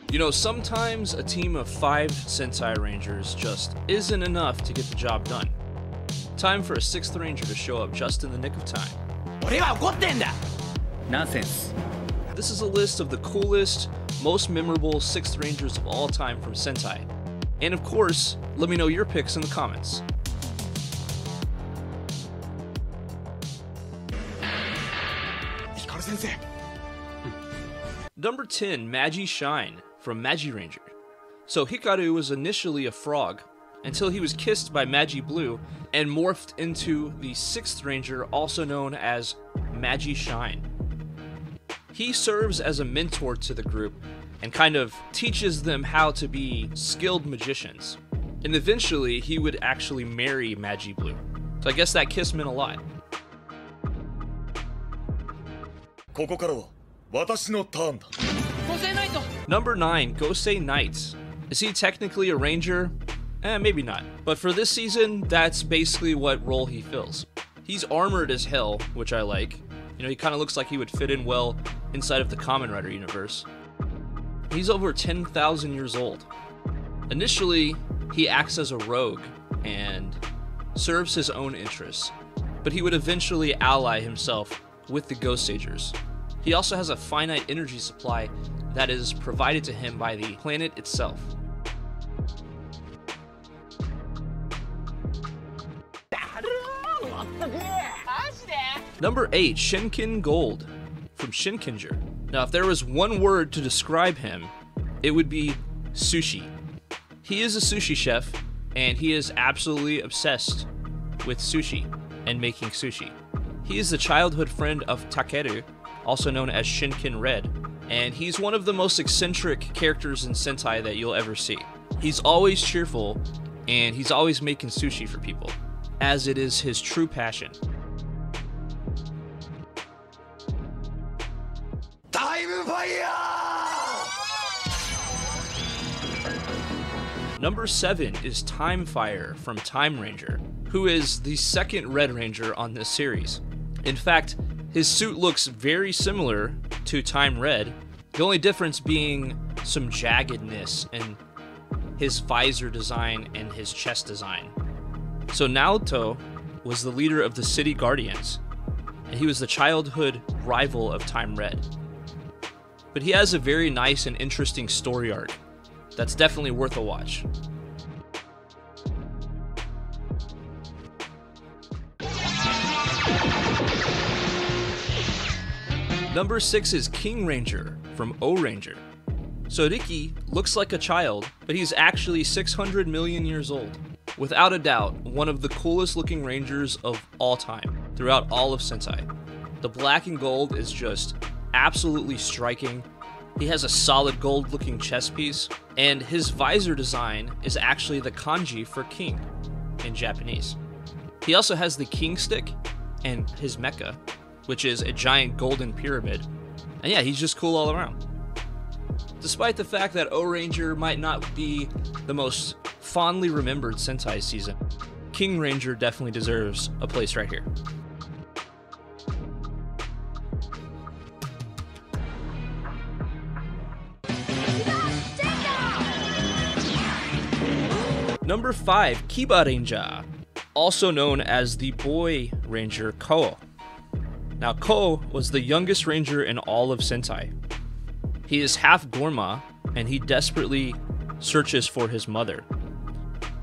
You know, sometimes a team of 5 Sentai Rangers just isn't enough to get the job done. Time for a 6th Ranger to show up just in the nick of time. Nonsense. This is a list of the coolest, most memorable 6th Rangers of all time from Sentai. And of course, let me know your picks in the comments. Number 10, Magi Shine from Magi Ranger. So Hikaru was initially a frog until he was kissed by Magi Blue and morphed into the 6th Ranger, also known as Magi Shine. He serves as a mentor to the group and kind of teaches them how to be skilled magicians. And eventually he would actually marry Magi Blue. So I guess that kiss meant a lot. Number 9, Gosei Knight. Is he technically a ranger? Maybe not. But for this season, that's basically what role he fills. He's armored as hell, which I like. You know, he kind of looks like he would fit in well inside of the Kamen Rider universe. He's over 10,000 years old. Initially, he acts as a rogue and serves his own interests, but he would eventually ally himself with the Ghost Sagers. He also has a finite energy supply that is provided to him by the planet itself. Number 8, Shinken Gold from Shinkenger. Now, if there was one word to describe him, it would be sushi. He is a sushi chef, and he is absolutely obsessed with sushi and making sushi. He is the childhood friend of Takeru, also known as Shinken Red, and he's one of the most eccentric characters in Sentai that you'll ever see. He's always cheerful, and he's always making sushi for people, as it is his true passion. Number 7 is Time Fire from Time Ranger, who is the 2nd Red Ranger on this series. In fact, his suit looks very similar to Time Red, the only difference being some jaggedness in his visor design and his chest design. So Naoto was the leader of the City Guardians, and he was the childhood rival of Time Red. But he has a very nice and interesting story arc that's definitely worth a watch. Number 6 is King Ranger from O Ranger. So Riki looks like a child, but he's actually 600 million years old. Without a doubt, one of the coolest looking Rangers of all time, throughout all of Sentai. The black and gold is just absolutely striking. He has a solid gold looking chest piece, and his visor design is actually the kanji for king in Japanese. He also has the king stick and his mecha, which is a giant golden pyramid. And yeah, he's just cool all around. Despite the fact that O Ranger might not be the most fondly remembered Sentai season, King Ranger definitely deserves a place right here. Number 5, Kiba Ranger, also known as the Boy Ranger Ko. Now, Ko was the youngest ranger in all of Sentai. He is half Gorma, and he desperately searches for his mother.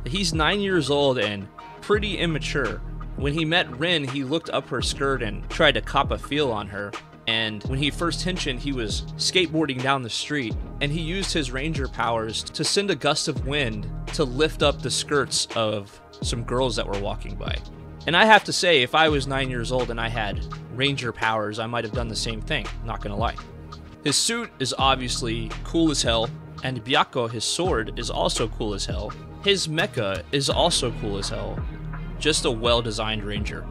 He's 9 years old and pretty immature. When he met Rin, he looked up her skirt and tried to cop a feel on her. And when he first henshined, he was skateboarding down the street, and he used his ranger powers to send a gust of wind to lift up the skirts of some girls that were walking by. And I have to say, if I was 9 years old and I had ranger powers, I might have done the same thing, not gonna lie. His suit is obviously cool as hell, and Byakko, his sword, is also cool as hell. His mecha is also cool as hell. Just a well-designed ranger.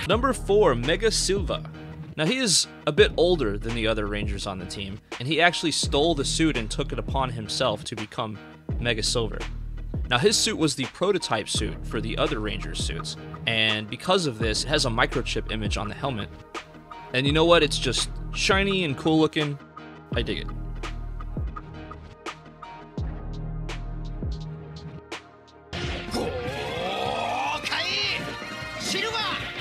Number 4, Mega Silva. Now he is a bit older than the other Rangers on the team, and he actually stole the suit and took it upon himself to become Mega Silver. Now his suit was the prototype suit for the other Rangers' suits, and because of this, it has a microchip image on the helmet. And you know what? It's just shiny and cool looking. I dig it.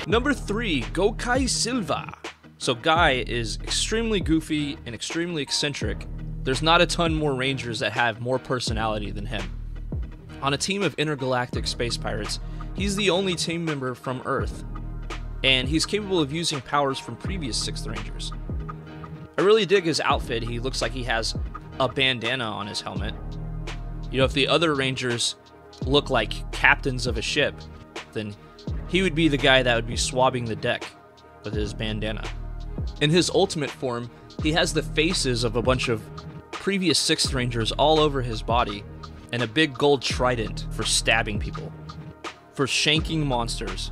Number 3, Gokai Silva. So Guy is extremely goofy and extremely eccentric. There's not a ton more Rangers that have more personality than him. On a team of intergalactic space pirates, he's the only team member from Earth, and he's capable of using powers from previous 6th Rangers. I really dig his outfit. He looks like he has a bandana on his helmet. You know, if the other Rangers look like captains of a ship, then he would be the guy that would be swabbing the deck with his bandana. In his ultimate form, he has the faces of a bunch of previous 6th Rangers all over his body, and a big gold trident for stabbing people, for shanking monsters.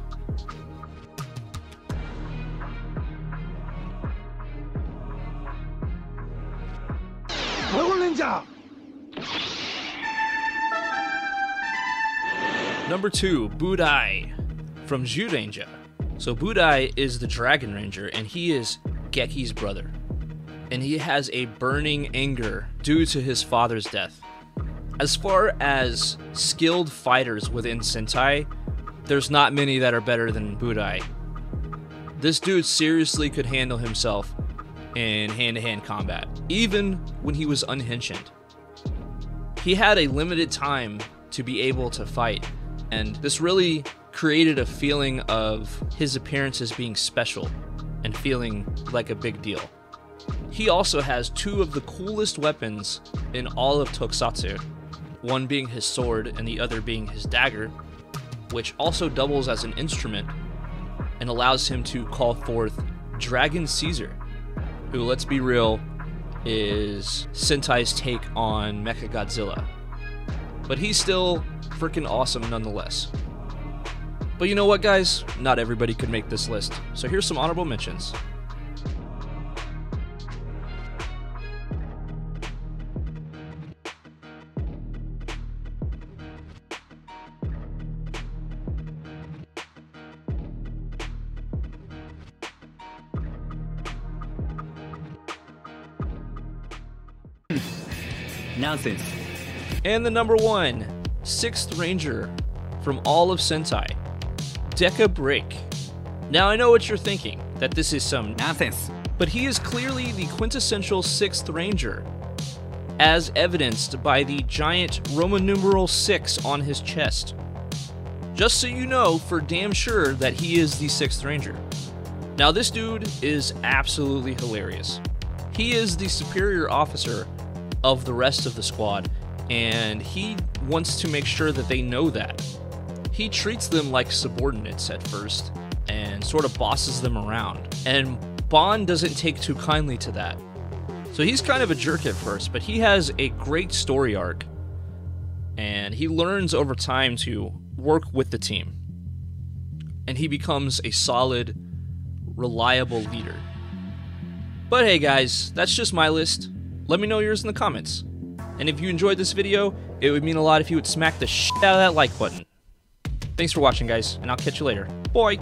Number 2, Budai from Zyuranger. So Budai is the Dragon Ranger, and he is Geki's brother. And he has a burning anger due to his father's death. As far as skilled fighters within Sentai, there's not many that are better than Budai. This dude seriously could handle himself in hand-to-hand combat, even when he was unhinged. He had a limited time to be able to fight, and this really created a feeling of his appearances being special and feeling like a big deal. He also has 2 of the coolest weapons in all of Tokusatsu, one being his sword and the other being his dagger, which also doubles as an instrument and allows him to call forth Dragon Caesar, who, let's be real, is Sentai's take on Mechagodzilla. But he's still freaking awesome nonetheless. But you know what, guys? Not everybody could make this list, so here's some honorable mentions. Nonsense. And the number 1, 6th Ranger from all of Sentai, Deca Break. Now I know what you're thinking, that this is some Nonsense. but he is clearly the quintessential 6th Ranger, as evidenced by the giant Roman numeral 6 on his chest. Just so you know for damn sure that he is the 6th Ranger. Now this dude is absolutely hilarious. He is the superior officer of the rest of the squad, and he wants to make sure that they know that. He treats them like subordinates at first, and sort of bosses them around, and Bond doesn't take too kindly to that. So he's kind of a jerk at first, but he has a great story arc, and he learns over time to work with the team, and he becomes a solid, reliable leader. But hey guys, that's just my list. Let me know yours in the comments. And if you enjoyed this video, it would mean a lot if you would smack the shit out of that like button. Thanks for watching, guys, and I'll catch you later. Bye!